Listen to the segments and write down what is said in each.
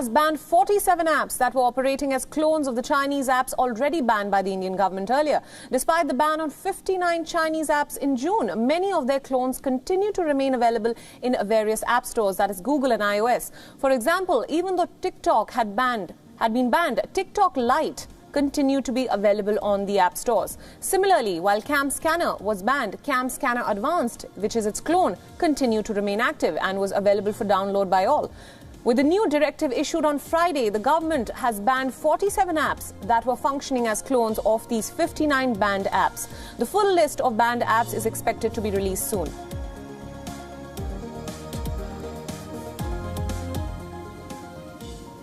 has banned 47 apps that were operating as clones of the Chinese apps already banned by the Indian government earlier. Despite the ban on 59 Chinese apps in June, many of their clones continue to remain available in various app stores, that is Google and iOS. For example, even though TikTok had been banned, TikTok Lite continue to be available on the app stores. Similarly, while Cam Scanner was banned, Cam Scanner Advanced, which is its clone, continued to remain active and was available for download by all. With the new directive issued on Friday, the government has banned 47 apps that were functioning as clones of these 59 banned apps. The full list of banned apps is expected to be released soon.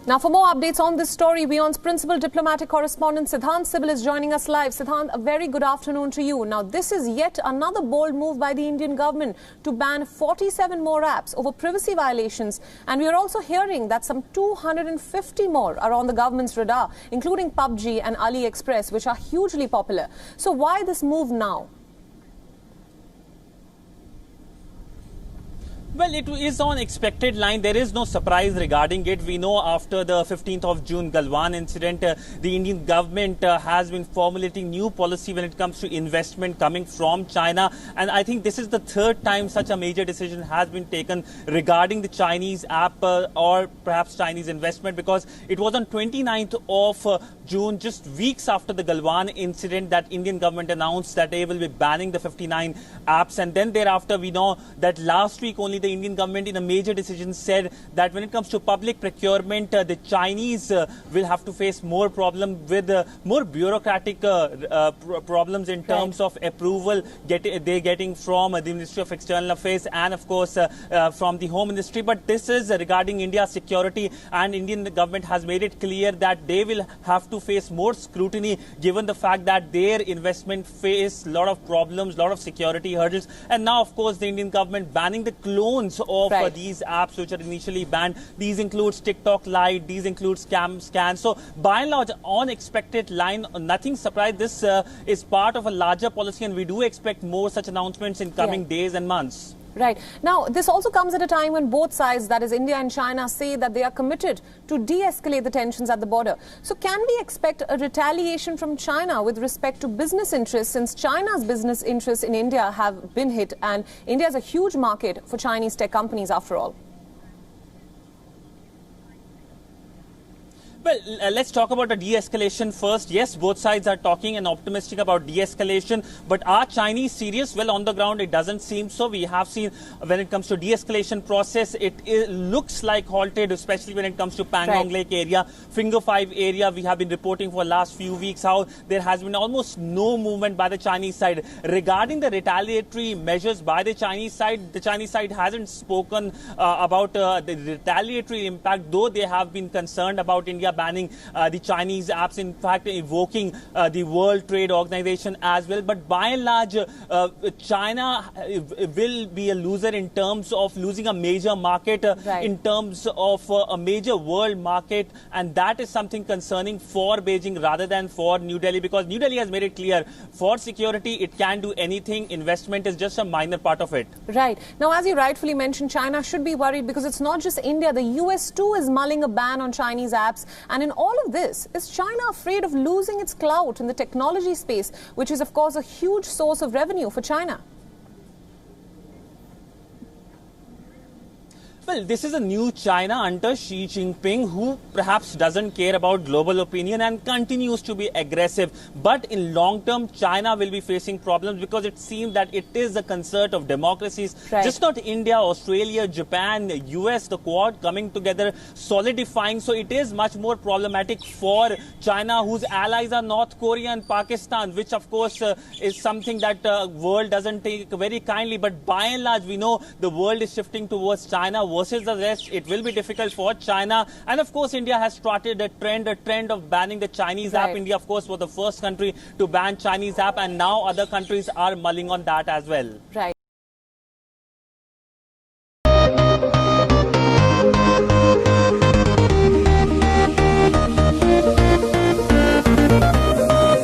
Now, for more updates on this story, WION's principal diplomatic correspondent Siddhant Sibal is joining us live. Siddhant, a very good afternoon to you. Now, this is yet another bold move by the Indian government to ban 47 more apps over privacy violations. And we are also hearing that some 250 more are on the government's radar, including PUBG and AliExpress, which are hugely popular. So why this move now? Well, it is on expected line. There is no surprise regarding it. We know after the 15th of June Galwan incident, the Indian government has been formulating new policy when it comes to investment coming from China. And I think this is the third time such a major decision has been taken regarding the Chinese app or perhaps Chinese investment, because it was on 29th of June, just weeks after the Galwan incident, that Indian government announced that they will be banning the 59 apps. And then thereafter, we know that last week only the Indian government in a major decision said that when it comes to public procurement, the Chinese will have to face more problem with more bureaucratic problems in terms of approval they're getting from the Ministry of External Affairs and of course from the Home Ministry. But this is regarding India's security, and Indian government has made it clear that they will have to face more scrutiny given the fact that their investment face a lot of problems, a lot of security hurdles. And now of course the Indian government banning the clones of these apps which are initially banned. These includes TikTok Lite, these includes Cam Scan. So by and large, on expected line, nothing surprised. This is part of a larger policy, and we do expect more such announcements in coming days and months. Right. Now, this also comes at a time when both sides, that is India and China, say that they are committed to de-escalate the tensions at the border. So can we expect a retaliation from China with respect to business interests, since China's business interests in India have been hit, and India is a huge market for Chinese tech companies after all? Well, let's talk about the de-escalation first. Yes, both sides are talking and optimistic about de-escalation. But are Chinese serious? Well, on the ground, it doesn't seem so. We have seen when it comes to de-escalation process, it looks like halted, especially when it comes to Pangong Lake area, Finger 5 area. We have been reporting for the last few weeks how there has been almost no movement by the Chinese side. Regarding the retaliatory measures by the Chinese side hasn't spoken about the retaliatory impact, though they have been concerned about India banning the Chinese apps, in fact invoking the World Trade Organization as well. But by and large, China will be a loser in terms of losing a major market, in terms of a major world market, and that is something concerning for Beijing rather than for New Delhi, because New Delhi has made it clear for security it can do anything. Investment is just a minor part of it. Right. Now, as you rightfully mentioned, China should be worried because it's not just India. The US too is mulling a ban on Chinese apps. And in all of this, is China afraid of losing its clout in the technology space, which is, of course, a huge source of revenue for China? Well, this is a new China under Xi Jinping, who perhaps doesn't care about global opinion and continues to be aggressive. But in long term, China will be facing problems because it seems that it is a concert of democracies, just not India, Australia, Japan, US, the Quad coming together, solidifying. So it is much more problematic for China, whose allies are North Korea and Pakistan, which of course is something that the world doesn't take very kindly. But by and large, we know the world is shifting towards China versus the rest. It will be difficult for China. And of course, India has started a trend of banning the Chinese app. India, of course, was the first country to ban Chinese app, and now other countries are mulling on that as well.